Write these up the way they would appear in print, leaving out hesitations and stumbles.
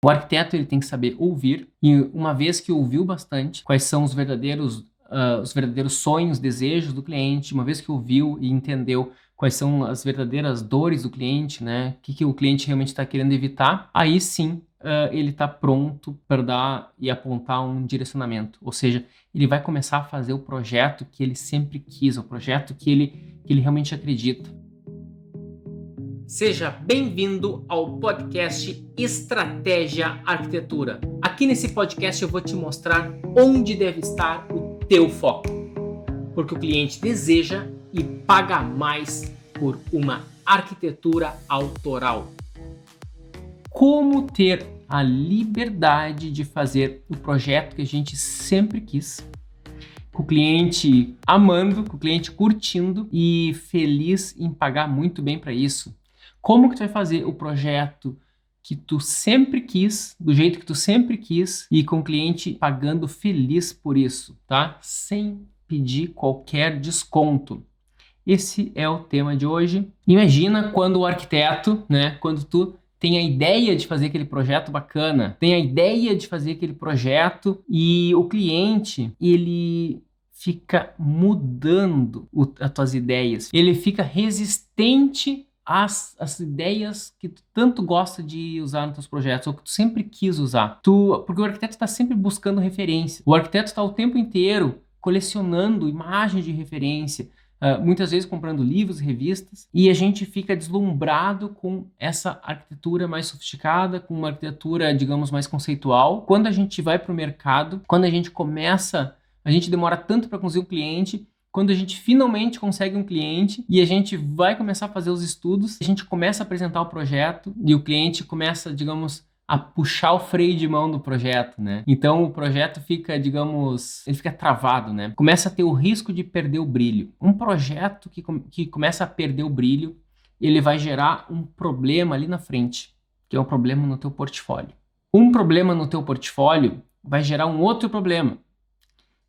O arquiteto ele tem que saber ouvir e uma vez que ouviu bastante, quais são os verdadeiros sonhos, desejos do cliente, uma vez que ouviu e entendeu quais são as verdadeiras dores do cliente, né? O que o cliente realmente está querendo evitar, aí sim ele está pronto para dar e apontar um direcionamento. Ou seja, ele vai começar a fazer o projeto que ele sempre quis, o projeto que ele realmente acredita. Seja bem-vindo ao podcast Estratégia Arquitetura. Aqui nesse podcast eu vou te mostrar onde deve estar o teu foco, porque o cliente deseja e paga mais por uma arquitetura autoral. Como ter a liberdade de fazer o projeto que a gente sempre quis, com o cliente amando, com o cliente curtindo e feliz em pagar muito bem para isso. Como que tu vai fazer o projeto que tu sempre quis, do jeito que tu sempre quis e com o cliente pagando feliz por isso, tá? Sem pedir qualquer desconto. Esse é o tema de hoje. Imagina quando o arquiteto, né, quando tu tem a ideia de fazer aquele projeto bacana, tem a ideia de fazer aquele projeto e o cliente, ele fica mudando as tuas ideias. Ele fica resistente às ideias que tu tanto gosta de usar nos teus projetos, ou que tu sempre quis usar. Porque o arquiteto está sempre buscando referência. O arquiteto está o tempo inteiro colecionando imagens de referência, muitas vezes comprando livros, revistas, e a gente fica deslumbrado com essa arquitetura mais sofisticada, com uma arquitetura, digamos, mais conceitual. Quando a gente vai para o mercado, quando a gente demora tanto para conseguir um cliente, quando a gente finalmente consegue um cliente e a gente vai começar a fazer os estudos, a gente começa a apresentar o projeto e o cliente começa, digamos, a puxar o freio de mão do projeto, né? Então o projeto fica, digamos, ele fica travado, né? Começa a ter o risco de perder o brilho. Um projeto que começa a perder o brilho, ele vai gerar um problema ali na frente, que é um problema no teu portfólio. Um problema no teu portfólio vai gerar um outro problema,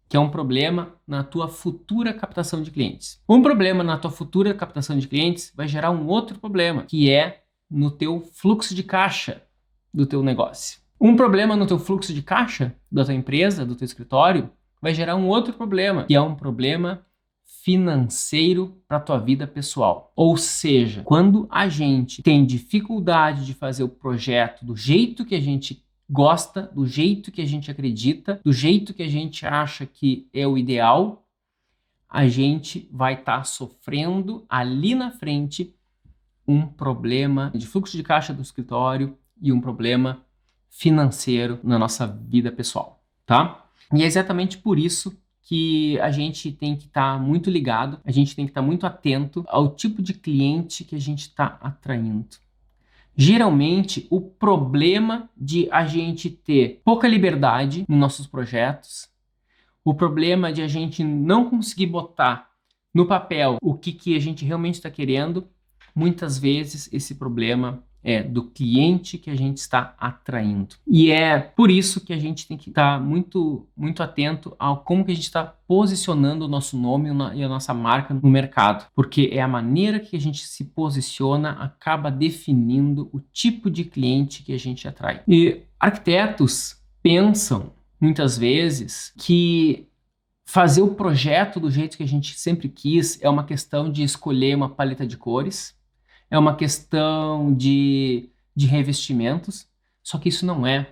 que é um problema na tua futura captação de clientes. Um problema na tua futura captação de clientes vai gerar um outro problema, que é no teu fluxo de caixa do teu negócio. Um problema no teu fluxo de caixa da tua empresa, do teu escritório, vai gerar um outro problema, que é um problema financeiro para a tua vida pessoal. Ou seja, quando a gente tem dificuldade de fazer o projeto do jeito que a gente gosta, do jeito que a gente acredita, do jeito que a gente acha que é o ideal, a gente vai estar sofrendo ali na frente um problema de fluxo de caixa do escritório e um problema financeiro na nossa vida pessoal, tá? E é exatamente por isso que a gente tem que estar muito ligado, a gente tem que estar muito atento ao tipo de cliente que a gente está atraindo. Geralmente, o problema de a gente ter pouca liberdade nos nossos projetos, o problema de a gente não conseguir botar no papel o que a gente realmente está querendo, muitas vezes esse problema é do cliente que a gente está atraindo. E é por isso que a gente tem que estar muito, muito atento ao como que a gente está posicionando o nosso nome e a nossa marca no mercado. Porque é a maneira que a gente se posiciona acaba definindo o tipo de cliente que a gente atrai. E arquitetos pensam, muitas vezes, que fazer o projeto do jeito que a gente sempre quis é uma questão de escolher uma paleta de cores, é uma questão de revestimentos, só que isso não é.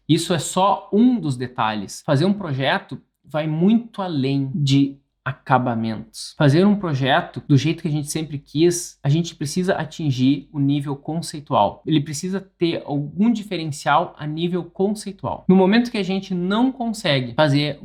Isso é só um dos detalhes. Fazer um projeto vai muito além de acabamentos. Fazer um projeto do jeito que a gente sempre quis, a gente precisa atingir o nível conceitual. Ele precisa ter algum diferencial a nível conceitual. No momento que a gente não consegue fazer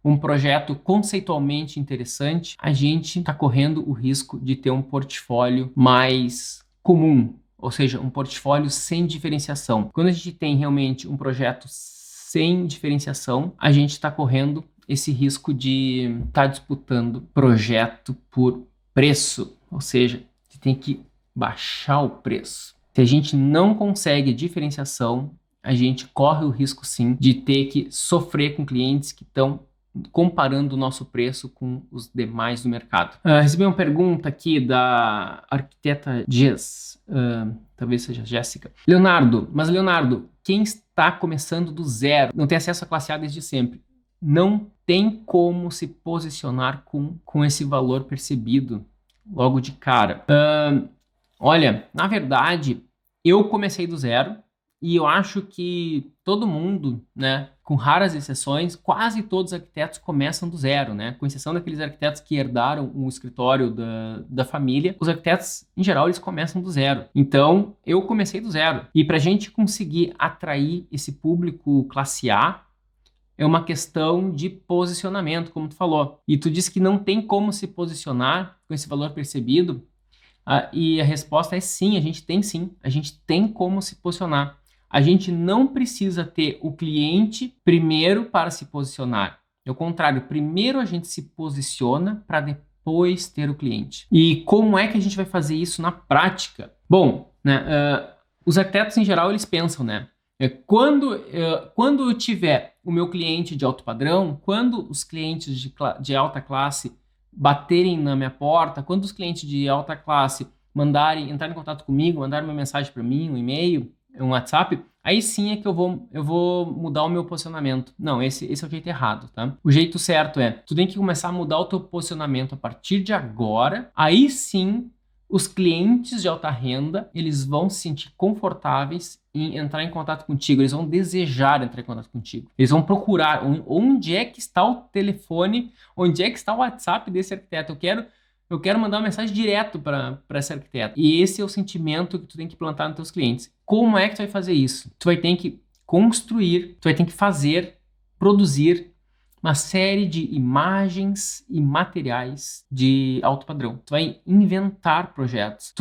um projeto conceitualmente interessante, a gente está correndo o risco de ter um portfólio mais comum, ou seja, um portfólio sem diferenciação. Quando a gente tem realmente um projeto sem diferenciação, a gente está correndo esse risco de estar disputando projeto por preço, ou seja, você tem que baixar o preço. Se a gente não consegue diferenciação, a gente corre o risco sim de ter que sofrer com clientes que estão comparando o nosso preço com os demais do mercado. Recebi uma pergunta aqui da arquiteta Jess, talvez seja Jéssica. Leonardo, quem está começando do zero, não tem acesso à classe A desde sempre, não tem como se posicionar com esse valor percebido logo de cara. Olha, na verdade, eu comecei do zero e eu acho que todo mundo, né, com raras exceções, quase todos os arquitetos começam do zero, né? Com exceção daqueles arquitetos que herdaram o escritório da família, os arquitetos, em geral, eles começam do zero. Então, eu comecei do zero. E para a gente conseguir atrair esse público classe A, é uma questão de posicionamento, como tu falou. E tu disse que não tem como se posicionar com esse valor percebido. E a resposta é sim, a gente tem sim. A gente tem como se posicionar. A gente não precisa ter o cliente primeiro para se posicionar. É o contrário, primeiro a gente se posiciona para depois ter o cliente. E como é que a gente vai fazer isso na prática? Bom, né, os arquitetos em geral eles pensam, né? Quando eu tiver o meu cliente de alto padrão, quando os clientes de alta classe baterem na minha porta, quando os clientes de alta classe entrarem em contato comigo, mandarem uma mensagem para mim, um e-mail, um WhatsApp, aí sim é que eu vou mudar o meu posicionamento. Não, esse é o jeito errado, tá? O jeito certo é, tu tem que começar a mudar o teu posicionamento a partir de agora, aí sim os clientes de alta renda, eles vão se sentir confortáveis em entrar em contato contigo, eles vão desejar entrar em contato contigo. Eles vão procurar onde é que está o telefone, onde é que está o WhatsApp desse arquiteto. Eu quero mandar uma mensagem direto para esse arquiteto. E esse é o sentimento que tu tem que plantar nos teus clientes. Como é que tu vai fazer isso? Tu vai ter que construir, tu vai ter que fazer, produzir uma série de imagens e materiais de alto padrão. Tu vai inventar projetos.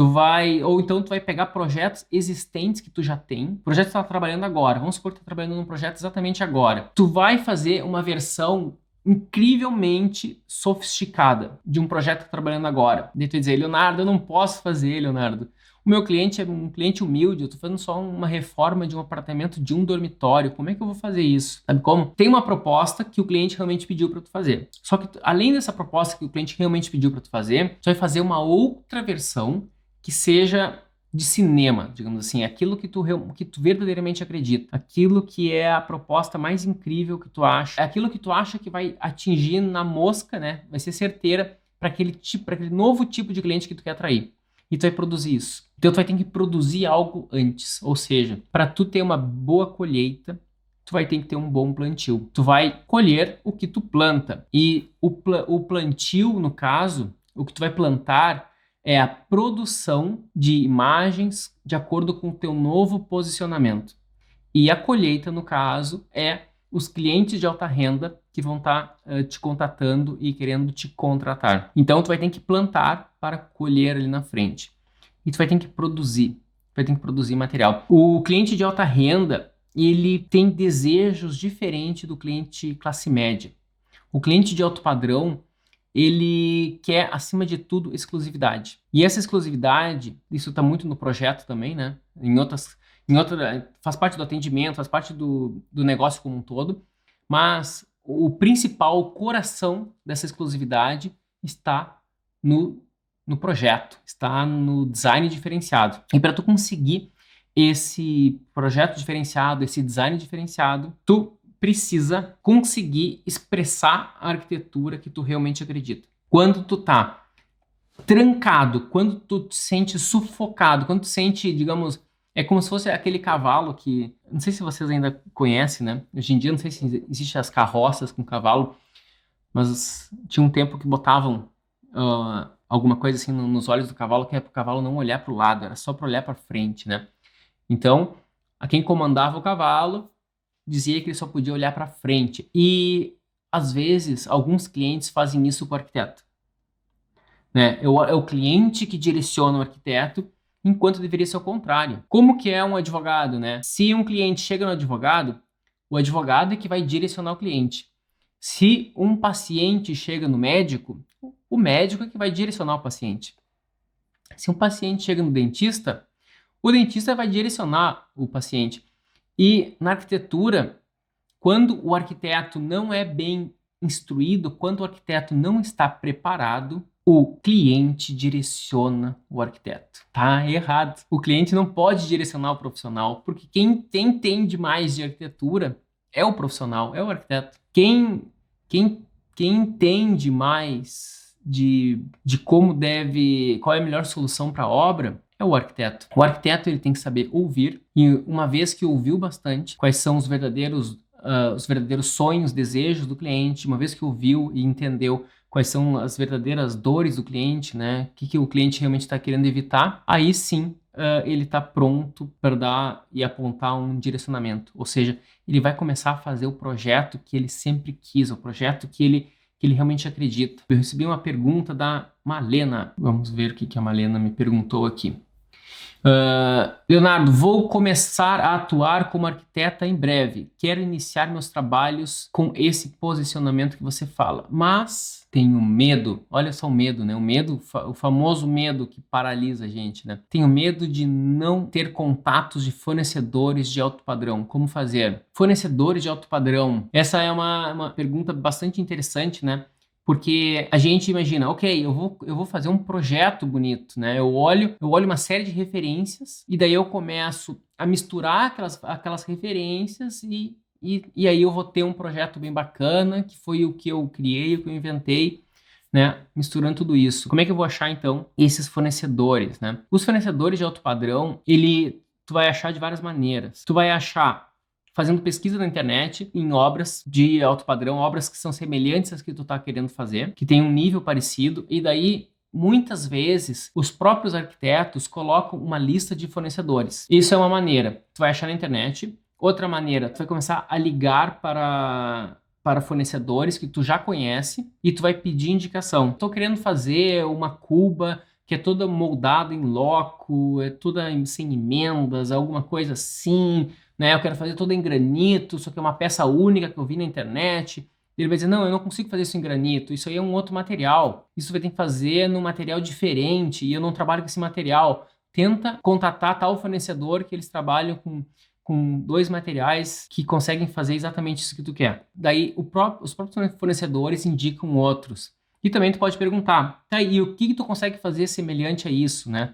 Ou então tu vai pegar projetos existentes que tu já tem, projeto que tu tá trabalhando agora. Vamos supor que tu tá trabalhando num projeto exatamente agora. Tu vai fazer uma versão incrivelmente sofisticada de um projeto que tá trabalhando agora. Daí tu vai dizer, Leonardo, eu não posso fazer, Leonardo. O meu cliente é um cliente humilde, eu tô fazendo só uma reforma de um apartamento de um dormitório. Como é que eu vou fazer isso? Sabe como? Tem uma proposta que o cliente realmente pediu para tu fazer. Só que além dessa proposta que o cliente realmente pediu para tu fazer, tu vai fazer uma outra versão que seja de cinema, digamos assim, aquilo que tu verdadeiramente acredita, aquilo que é a proposta mais incrível que tu acha, aquilo que tu acha que vai atingir na mosca, né? Vai ser certeira para aquele novo tipo de cliente que tu quer atrair. E tu vai produzir isso. Então tu vai ter que produzir algo antes, ou seja, para tu ter uma boa colheita, tu vai ter que ter um bom plantio. Tu vai colher o que tu planta. E o plantio, no caso, o que tu vai plantar é a produção de imagens de acordo com o teu novo posicionamento. E a colheita, no caso, é os clientes de alta renda que vão estar te contatando e querendo te contratar. Então, tu vai ter que plantar para colher ali na frente. E tu vai ter que produzir. Vai ter que produzir material. O cliente de alta renda, ele tem desejos diferentes do cliente classe média. O cliente de alto padrão, ele quer, acima de tudo, exclusividade. E essa exclusividade, isso está muito no projeto também, né? Faz parte do atendimento, faz parte do negócio como um todo, mas o principal, o coração dessa exclusividade está no projeto, está no design diferenciado. E para tu conseguir esse projeto diferenciado, esse design diferenciado, tu precisa conseguir expressar a arquitetura que tu realmente acredita. Quando tu tá trancado, quando tu te sente sufocado, quando tu sente, digamos, é como se fosse aquele cavalo que, não sei se vocês ainda conhecem, né? Hoje em dia não sei se existem as carroças com cavalo, mas tinha um tempo que botavam alguma coisa assim nos olhos do cavalo, que é para o cavalo não olhar para o lado, era só para olhar para frente, né? Então, a quem comandava o cavalo dizia que ele só podia olhar para frente. E, às vezes, alguns clientes fazem isso com o arquiteto. Né? É o cliente que direciona o arquiteto, enquanto deveria ser o contrário. Como que é um advogado, né? Se um cliente chega no advogado, o advogado é que vai direcionar o cliente. Se um paciente chega no médico, o médico é que vai direcionar o paciente. Se um paciente chega no dentista, o dentista vai direcionar o paciente. E na arquitetura, quando o arquiteto não é bem instruído, quando o arquiteto não está preparado, o cliente direciona o arquiteto. Tá errado. O cliente não pode direcionar o profissional, porque quem entende mais de arquitetura é o profissional, é o arquiteto. Quem entende mais de qual é a melhor solução para a obra é o arquiteto. O arquiteto ele tem que saber ouvir, e uma vez que ouviu bastante quais são os verdadeiros sonhos, desejos do cliente, uma vez que ouviu e entendeu quais são as verdadeiras dores do cliente, né? O que o cliente realmente está querendo evitar, aí sim ele está pronto para dar e apontar um direcionamento. Ou seja, ele vai começar a fazer o projeto que ele sempre quis, o projeto que ele realmente acredita. Eu recebi uma pergunta da Malena. Vamos ver o que a Malena me perguntou aqui. Leonardo, vou começar a atuar como arquiteta em breve. Quero iniciar meus trabalhos com esse posicionamento que você fala, mas tenho medo. Olha só o medo, né? O medo, o famoso medo que paralisa a gente, né? Tenho medo de não ter contatos de fornecedores de alto padrão. Como fazer? Fornecedores de alto padrão. Essa é uma pergunta bastante interessante, né? Porque a gente imagina, ok, eu vou fazer um projeto bonito, né? Eu olho uma série de referências e daí eu começo a misturar aquelas referências e aí eu vou ter um projeto bem bacana, que foi o que eu criei, o que eu inventei, né? Misturando tudo isso. Como é que eu vou achar, então, esses fornecedores, né? Os fornecedores de alto padrão, tu vai achar de várias maneiras. Tu vai achar fazendo pesquisa na internet em obras de alto padrão, obras que são semelhantes às que tu está querendo fazer, que tem um nível parecido, e daí muitas vezes os próprios arquitetos colocam uma lista de fornecedores. Isso é uma maneira, tu vai achar na internet. Outra maneira, tu vai começar a ligar para fornecedores que tu já conhece e tu vai pedir indicação. Estou querendo fazer uma cuba que é toda moldada em loco, é toda sem emendas, alguma coisa assim, né? Eu quero fazer toda em granito, só que é uma peça única que eu vi na internet. Ele vai dizer, não, eu não consigo fazer isso em granito, isso aí é um outro material, isso vai ter que fazer num material diferente e eu não trabalho com esse material. Tenta contatar tal fornecedor que eles trabalham com dois materiais que conseguem fazer exatamente isso que tu quer. Daí os próprios fornecedores indicam outros. E também tu pode perguntar, tá, e o que tu consegue fazer semelhante a isso, né?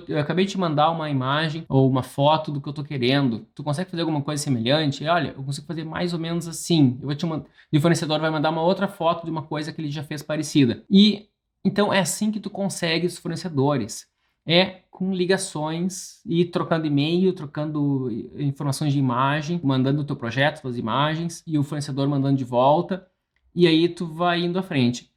Eu acabei de te mandar uma imagem ou uma foto do que eu tô querendo. Tu consegue fazer alguma coisa semelhante? Olha, eu consigo fazer mais ou menos assim. Eu vou te mandar. E o fornecedor vai mandar uma outra foto de uma coisa que ele já fez parecida. E então é assim que tu consegue os fornecedores. É com ligações e trocando e-mail, trocando informações de imagem, mandando o teu projeto, as imagens, e o fornecedor mandando de volta. E aí tu vai indo à frente.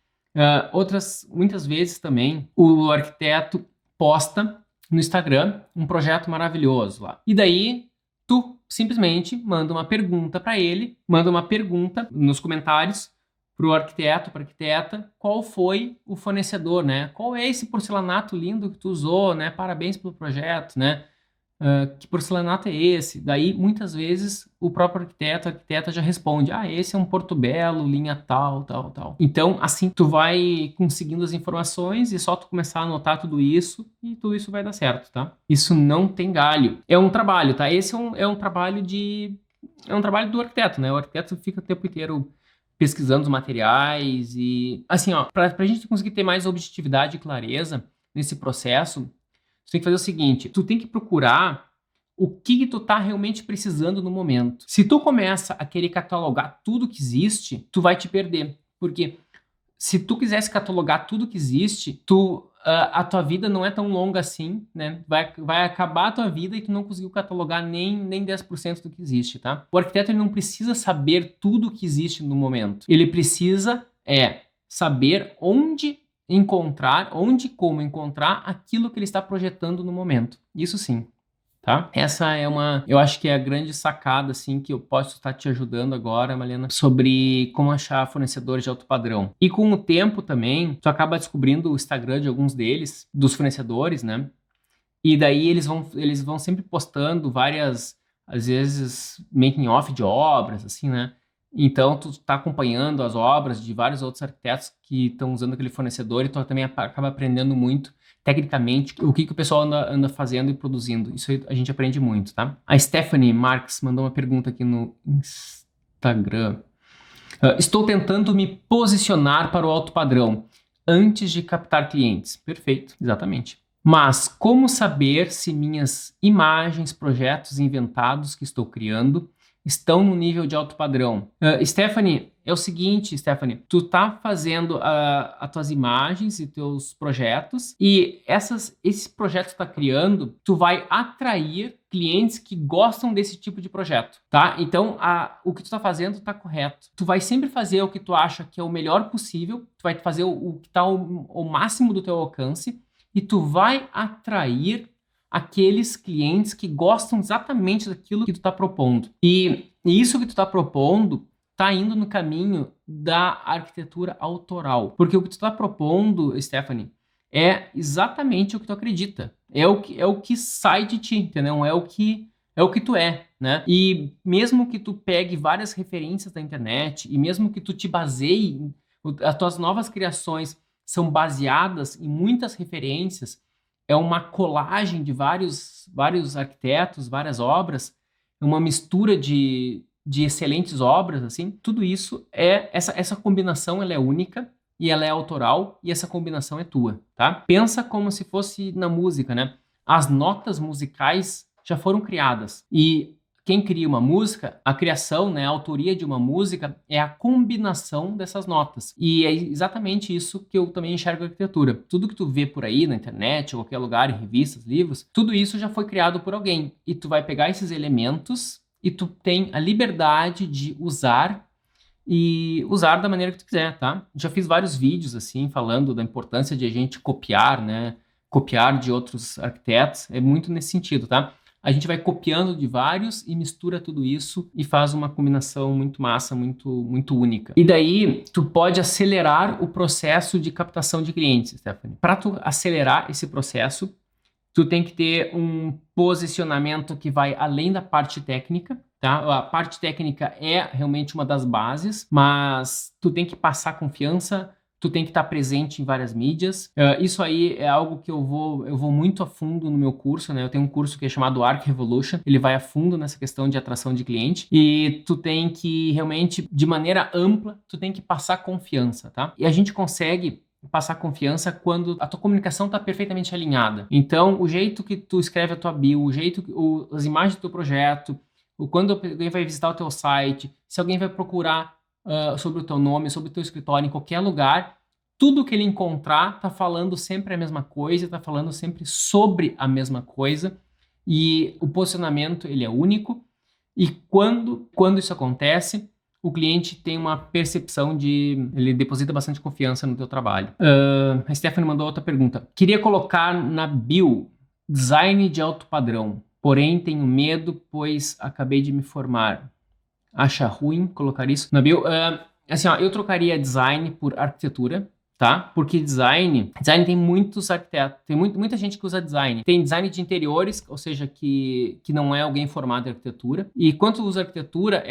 Muitas vezes também o arquiteto posta no Instagram um projeto maravilhoso lá. E daí tu simplesmente manda uma pergunta para ele, manda uma pergunta nos comentários para o arquiteto, para a arquiteta, qual foi o fornecedor, né? Qual é esse porcelanato lindo que tu usou, né? Parabéns pelo projeto, né? Que porcelanato é esse? Daí, muitas vezes, o próprio arquiteto, a arquiteta já responde, esse é um Portobello, linha tal, tal, tal. Então, assim, tu vai conseguindo as informações e só tu começar a anotar tudo isso e tudo isso vai dar certo, tá? Isso não tem galho. É um trabalho, tá? Esse é um trabalho do arquiteto, né? O arquiteto fica o tempo inteiro pesquisando os materiais e... Assim, ó, pra gente conseguir ter mais objetividade e clareza nesse processo, tu tem que fazer o seguinte, tu tem que procurar o que tu tá realmente precisando no momento. Se tu começa a querer catalogar tudo que existe, tu vai te perder. Porque se tu quisesse catalogar tudo que existe, a tua vida não é tão longa assim, né? Vai acabar a tua vida e tu não conseguiu catalogar nem 10% do que existe, tá? O arquiteto ele não precisa saber tudo que existe no momento. Ele precisa saber onde e como encontrar aquilo que ele está projetando no momento. Isso sim, tá? Essa eu acho que é a grande sacada, assim, que eu posso estar te ajudando agora, Malena, sobre como achar fornecedores de alto padrão. E com o tempo também, tu acaba descobrindo o Instagram de alguns deles, dos fornecedores, né? E daí eles vão sempre postando várias, às vezes, making off de obras, assim, né? Então, tu está acompanhando as obras de vários outros arquitetos que estão usando aquele fornecedor e tu também acaba aprendendo muito tecnicamente o que o pessoal anda fazendo e produzindo. Isso a gente aprende muito, tá? A Stephanie Marques mandou uma pergunta aqui no Instagram. Estou tentando me posicionar para o alto padrão. antes de captar clientes. Perfeito, exatamente. Mas como saber se minhas imagens, projetos inventados que estou criando estão no nível de alto padrão? Stephanie, é o seguinte, Stephanie, tu tá fazendo as tuas imagens e teus projetos e esse projeto que tu tá criando, tu vai atrair clientes que gostam desse tipo de projeto, tá? Então, o que tu tá fazendo tá correto. Tu vai sempre fazer o que tu acha que é o melhor possível, tu vai fazer o que tá ao máximo do teu alcance e tu vai atrair aqueles clientes que gostam exatamente daquilo que tu está propondo. E isso que tu está propondo está indo no caminho da arquitetura autoral. Porque o que tu está propondo, Stephanie, é exatamente o que tu acredita. É o que sai de ti, entendeu? É o que tu é, né? E mesmo que tu pegue várias referências da internet e mesmo que tu te baseie, as tuas novas criações são baseadas em muitas referências, é uma colagem de vários arquitetos, várias obras, uma mistura de excelentes obras, assim. Tudo isso essa combinação, ela é única e ela é autoral e essa combinação é tua, tá? Pensa como se fosse na música, né? As notas musicais já foram criadas e quem cria uma música, a criação, né, a autoria de uma música é a combinação dessas notas. E é exatamente isso que eu também enxergo a arquitetura. Tudo que tu vê por aí na internet, em qualquer lugar, em revistas, livros, tudo isso já foi criado por alguém. E tu vai pegar esses elementos e tu tem a liberdade de usar e usar da maneira que tu quiser, tá? Já fiz vários vídeos, assim, falando da importância de a gente copiar, né? Copiar de outros arquitetos. É muito nesse sentido, tá? A gente vai copiando de vários e mistura tudo isso e faz uma combinação muito massa, muito, muito única. E daí, tu pode acelerar o processo de captação de clientes, Stephanie. Para tu acelerar esse processo, tu tem que ter um posicionamento que vai além da parte técnica, tá? A parte técnica é realmente uma das bases, mas tu tem que passar confiança, tu tem que estar presente em várias mídias. Isso aí é algo que eu vou muito a fundo no meu curso, né? Eu tenho um curso que é chamado Arc Revolution, ele vai a fundo nessa questão de atração de cliente e tu tem que realmente, de maneira ampla, tu tem que passar confiança, tá? E a gente consegue passar confiança quando a tua comunicação está perfeitamente alinhada. Então, o jeito que tu escreve a tua bio, as imagens do teu projeto, quando alguém vai visitar o teu site, se alguém vai procurar sobre o teu nome, sobre o teu escritório, em qualquer lugar, tudo que ele encontrar está falando sempre a mesma coisa, está falando sempre sobre a mesma coisa, e o posicionamento ele é único, e quando isso acontece, o cliente tem uma percepção ele deposita bastante confiança no teu trabalho. A Stephanie mandou outra pergunta. Queria colocar na bio design de alto padrão, porém tenho medo, pois acabei de me formar. Acha ruim colocar isso na bio? Assim, ó, eu trocaria design por arquitetura, tá? Porque design tem muitos arquitetos, tem muita gente que usa design. Tem design de interiores, ou seja, que não é alguém formado em arquitetura. E quando usa arquitetura,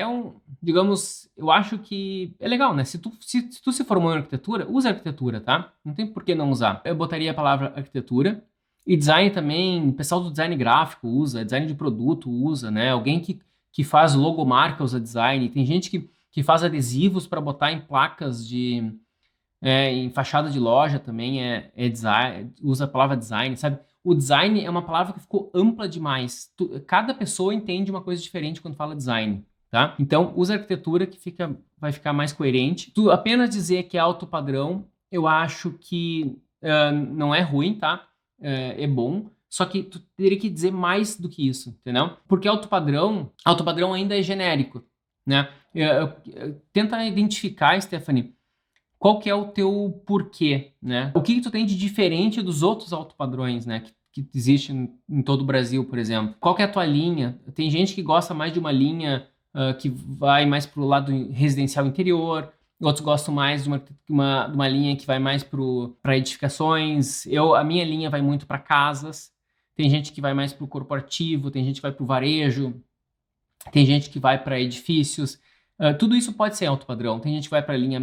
digamos, eu acho que é legal, né? Se tu se formou em arquitetura, usa arquitetura, tá? Não tem por que não usar. Eu botaria a palavra arquitetura. E design também, o pessoal do design gráfico usa, design de produto usa, né? Alguém que faz logomarca usa design. Tem gente que faz adesivos para botar em placas em fachada de loja também é design, usa a palavra design, sabe? O design é uma palavra que ficou ampla demais. Cada pessoa entende uma coisa diferente quando fala design, tá? Então, usa arquitetura que vai ficar mais coerente. Tu apenas dizer que é alto padrão, eu acho que não é ruim, tá? É bom. Só que tu teria que dizer mais do que isso, entendeu? Porque alto padrão ainda é genérico, né? Tenta identificar, Stephanie, qual que é o teu porquê, né? O que tu tem de diferente dos outros alto padrões, né? Que existe em todo o Brasil, por exemplo. Qual que é a tua linha? Tem gente que gosta mais de uma linha que vai mais pro lado residencial interior, outros gostam mais de uma linha que vai mais para edificações. A minha linha vai muito para casas. Tem gente que vai mais para o corporativo, tem gente que vai para o varejo, tem gente que vai para edifícios. Tudo isso pode ser alto padrão. Tem gente que vai para a linha...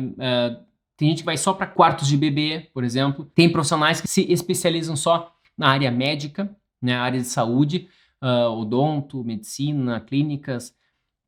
tem gente que vai só para quartos de bebê, por exemplo. Tem profissionais que se especializam só na área médica, né, área de saúde, odonto, medicina, clínicas.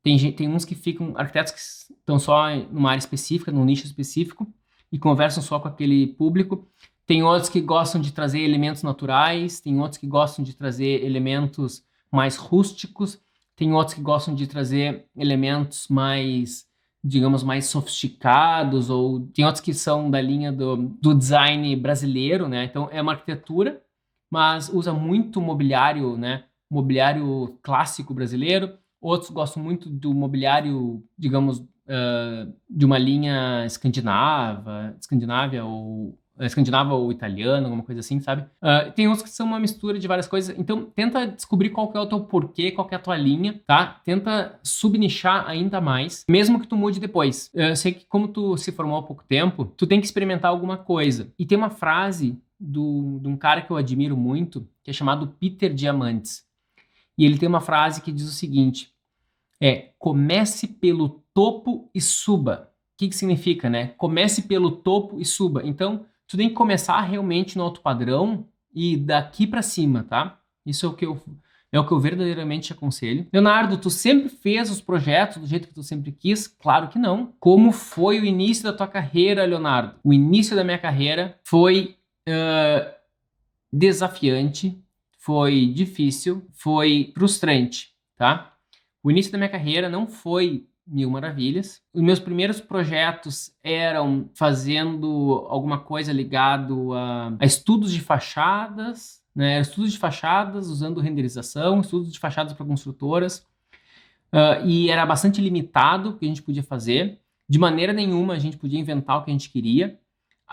Tem uns que ficam, arquitetos que estão só numa área específica, num nicho específico. e conversam só com aquele público. Tem outros que gostam de trazer elementos naturais, tem outros que gostam de trazer elementos mais rústicos, tem outros que gostam de trazer elementos mais, digamos, mais sofisticados, ou tem outros que são da linha do design brasileiro, né? Então é uma arquitetura, mas usa muito mobiliário, né? Mobiliário clássico brasileiro. Outros gostam muito do mobiliário, digamos, de uma linha escandinava ou italiana, alguma coisa assim, sabe? Tem uns que são uma mistura de várias coisas. Então, tenta descobrir qual que é o teu porquê, qual que é a tua linha, tá? Tenta subnichar ainda mais, mesmo que tu mude depois. Eu sei que como tu se formou há pouco tempo, tu tem que experimentar alguma coisa. E tem uma frase de um cara que eu admiro muito, que é chamado Peter Diamandis. E ele tem uma frase que diz o seguinte, comece pelo topo e suba. O que significa, né? Comece pelo topo e suba. Então, tu tem que começar realmente no alto padrão e daqui para cima, tá? Isso é o que eu verdadeiramente te aconselho. Leonardo, tu sempre fez os projetos do jeito que tu sempre quis? Claro que não. Como foi o início da tua carreira, Leonardo? O início da minha carreira foi desafiante, foi difícil, foi frustrante, tá? O início da minha carreira não foi mil maravilhas. Os meus primeiros projetos eram fazendo alguma coisa ligado a estudos de fachadas, né? Estudos de fachadas usando renderização, estudos de fachadas para construtoras. E era bastante limitado o que a gente podia fazer. De maneira nenhuma a gente podia inventar o que a gente queria.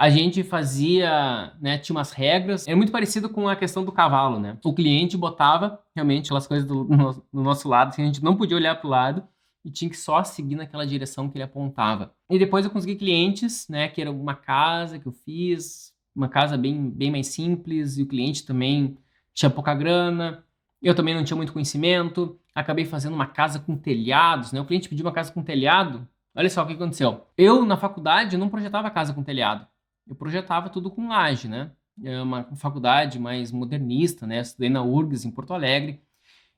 A gente fazia, né, tinha umas regras, era muito parecido com a questão do cavalo, né? O cliente botava realmente aquelas coisas do nosso lado, assim, a gente não podia olhar para o lado e tinha que só seguir naquela direção que ele apontava. E depois eu consegui clientes, né, que era uma casa que eu fiz, uma casa bem mais simples, e o cliente também tinha pouca grana, eu também não tinha muito conhecimento, acabei fazendo uma casa com telhados, né? O cliente pediu uma casa com telhado, olha só o que aconteceu. Eu, na faculdade, não projetava casa com telhado. Eu projetava tudo com laje, né? É uma faculdade mais modernista, né? Estudei na URGS, em Porto Alegre.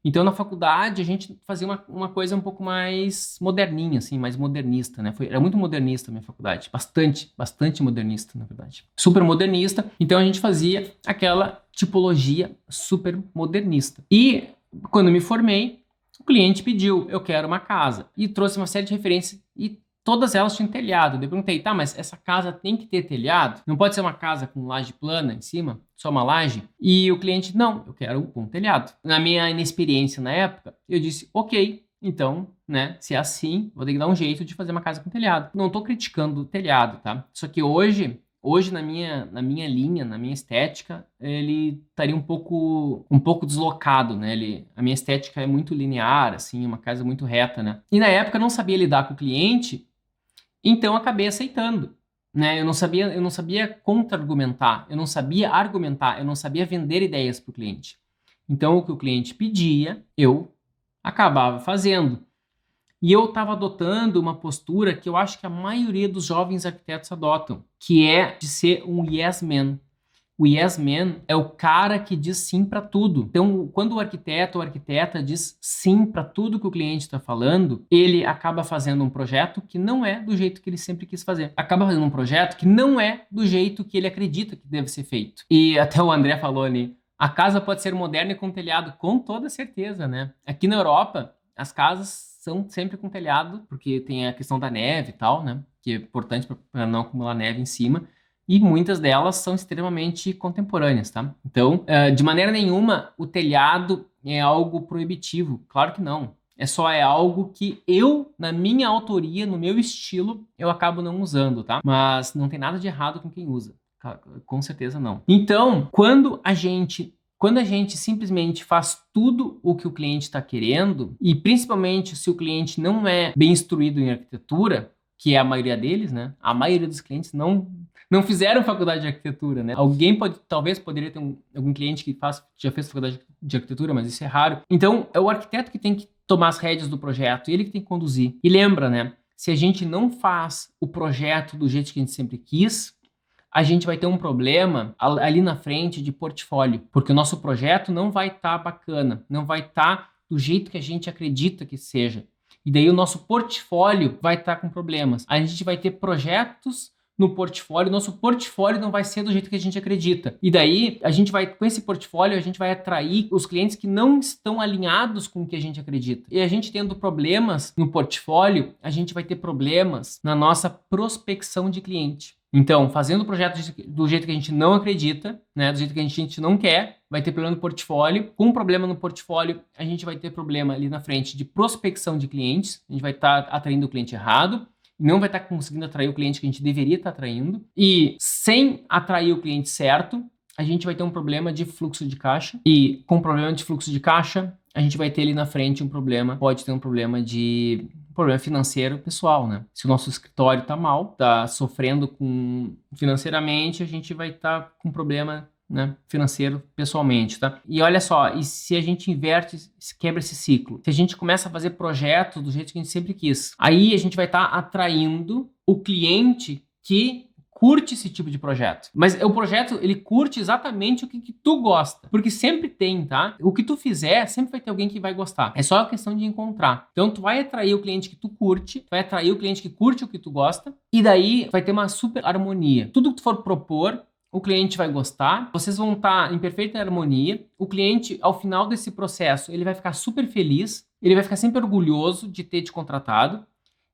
Então, na faculdade, a gente fazia uma coisa um pouco mais moderninha, assim, mais modernista, né? Era muito modernista a minha faculdade. Bastante modernista, na verdade. Super modernista. Então, a gente fazia aquela tipologia super modernista. E, quando me formei, o cliente pediu, eu quero uma casa. E trouxe uma série de referências e todas elas tinham telhado. Eu perguntei, tá, mas essa casa tem que ter telhado? Não pode ser uma casa com laje plana em cima? Só uma laje? E o cliente, não, eu quero com telhado. Na minha inexperiência na época, eu disse, ok, então, né, se é assim, vou ter que dar um jeito de fazer uma casa com telhado. Não tô criticando o telhado, tá? Só que hoje na minha linha, na minha estética, ele estaria um pouco deslocado, né? A minha estética é muito linear, assim, uma casa muito reta, né? E na época eu não sabia lidar com o cliente, então acabei aceitando, né? Eu não sabia contra-argumentar, eu não sabia argumentar, eu não sabia vender ideias para o cliente. Então o que o cliente pedia, eu acabava fazendo. E eu estava adotando uma postura que eu acho que a maioria dos jovens arquitetos adotam, que é de ser um yes man. O yes man é o cara que diz sim para tudo. Então, quando o arquiteto ou arquiteta diz sim para tudo que o cliente está falando, ele acaba fazendo um projeto que não é do jeito que ele sempre quis fazer. Acaba fazendo um projeto que não é do jeito que ele acredita que deve ser feito. E até o André falou ali, a casa pode ser moderna e com telhado, com toda certeza, né? Aqui na Europa, as casas são sempre com telhado, porque tem a questão da neve e tal, né? Que é importante para não acumular neve em cima. E muitas delas são extremamente contemporâneas, tá? Então, de maneira nenhuma, o telhado é algo proibitivo. Claro que não. É algo que eu, na minha autoria, no meu estilo, eu acabo não usando, tá? Mas não tem nada de errado com quem usa. Com certeza não. Então, quando a gente simplesmente faz tudo o que o cliente está querendo, e principalmente se o cliente não é bem instruído em arquitetura, que é a maioria deles, né? A maioria dos clientes não fizeram faculdade de arquitetura, né? Talvez poderia ter algum cliente que já fez faculdade de arquitetura, mas isso é raro. Então, é o arquiteto que tem que tomar as rédeas do projeto, e ele que tem que conduzir. E lembra, né? Se a gente não faz o projeto do jeito que a gente sempre quis, a gente vai ter um problema ali na frente de portfólio, porque o nosso projeto não vai estar bacana, não vai estar do jeito que a gente acredita que seja. E daí o nosso portfólio vai estar com problemas. A gente vai ter projetos no portfólio, nosso portfólio não vai ser do jeito que a gente acredita. E daí, com esse portfólio, a gente vai atrair os clientes que não estão alinhados com o que a gente acredita. E a gente tendo problemas no portfólio, a gente vai ter problemas na nossa prospecção de cliente. Então, fazendo o projeto do jeito que a gente não acredita, né, do jeito que a gente não quer, vai ter problema no portfólio. Com um problema no portfólio, a gente vai ter problema ali na frente de prospecção de clientes. A gente vai estar atraindo o cliente errado. Não vai estar conseguindo atrair o cliente que a gente deveria estar atraindo. E sem atrair o cliente certo, a gente vai ter um problema de fluxo de caixa. E com problema de fluxo de caixa, a gente vai ter ali na frente pode ter um problema financeiro pessoal, né? Se o nosso escritório está mal, está sofrendo financeiramente, a gente vai estar com problema, né, financeiro pessoalmente, tá? E olha só, e se a gente inverte, quebra esse ciclo, se a gente começa a fazer projetos do jeito que a gente sempre quis, aí a gente vai estar atraindo o cliente que curte esse tipo de projeto. Mas o projeto, ele curte exatamente o que tu gosta. Porque sempre tem, tá? O que tu fizer, sempre vai ter alguém que vai gostar. É só a questão de encontrar. Então, tu vai atrair o cliente que tu curte, vai atrair o cliente que curte o que tu gosta, e daí vai ter uma super harmonia. Tudo que tu for propor, o cliente vai gostar, vocês vão estar em perfeita harmonia. O cliente, ao final desse processo, ele vai ficar super feliz, ele vai ficar sempre orgulhoso de ter te contratado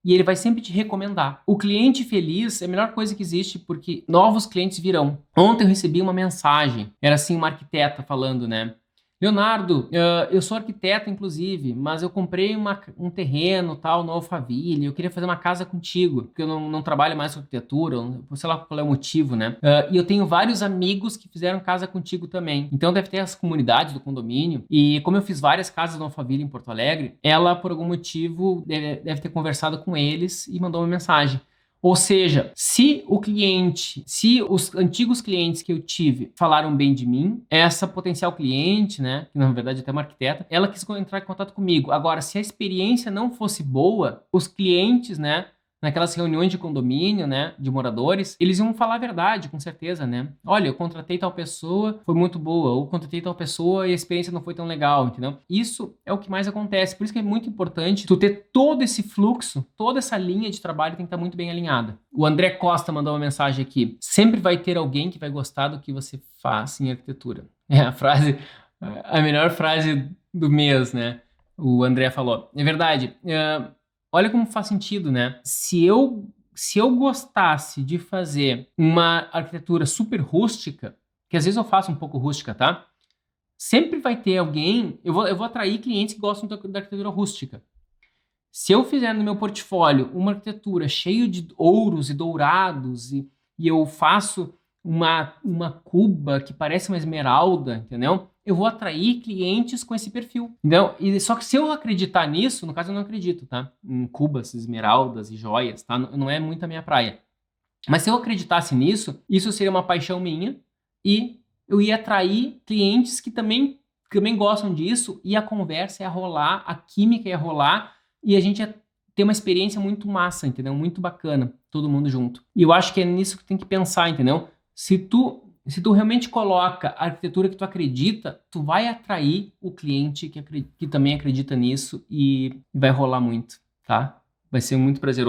e ele vai sempre te recomendar. O cliente feliz é a melhor coisa que existe porque novos clientes virão. Ontem eu recebi uma mensagem, era assim uma arquiteta falando, né? Leonardo, eu sou arquiteto, inclusive, mas eu comprei um terreno, tal, no Alphaville, eu queria fazer uma casa contigo, porque eu não trabalho mais com arquitetura, sei lá qual é o motivo, né? E eu tenho vários amigos que fizeram casa contigo também. Então deve ter as comunidades do condomínio, e como eu fiz várias casas no Alphaville em Porto Alegre, ela, por algum motivo, deve ter conversado com eles e mandou uma mensagem. Ou seja, se os antigos clientes que eu tive falaram bem de mim, essa potencial cliente, né, que na verdade é até uma arquiteta, ela quis entrar em contato comigo. Agora, se a experiência não fosse boa, os clientes, né, naquelas reuniões de condomínio, né, de moradores, eles iam falar a verdade, com certeza, né? Olha, eu contratei tal pessoa, foi muito boa, ou contratei tal pessoa e a experiência não foi tão legal, entendeu? Isso é o que mais acontece, por isso que é muito importante tu ter todo esse fluxo, toda essa linha de trabalho tem que estar muito bem alinhada. O André Costa mandou uma mensagem aqui, sempre vai ter alguém que vai gostar do que você faz em arquitetura. É a melhor frase do mês, né? O André falou. É verdade. Olha como faz sentido, né? Se eu gostasse de fazer uma arquitetura super rústica, que às vezes eu faço um pouco rústica, tá? Sempre vai ter alguém... Eu vou atrair clientes que gostam da arquitetura rústica. Se eu fizer no meu portfólio uma arquitetura cheia de ouros e dourados e eu faço uma cuba que parece uma esmeralda, entendeu? Eu vou atrair clientes com esse perfil. Então, só que se eu acreditar nisso, no caso eu não acredito, tá? Em cubas, esmeraldas e joias, tá? Não é muito a minha praia. Mas se eu acreditasse nisso, isso seria uma paixão minha e eu ia atrair clientes que também gostam disso e a conversa ia rolar, a química ia rolar e a gente ia ter uma experiência muito massa, entendeu? Muito bacana, todo mundo junto. E eu acho que é nisso que tem que pensar, entendeu? Se tu realmente coloca a arquitetura que tu acredita, tu vai atrair o cliente que também acredita nisso e vai rolar muito, tá? Vai ser muito prazeroso.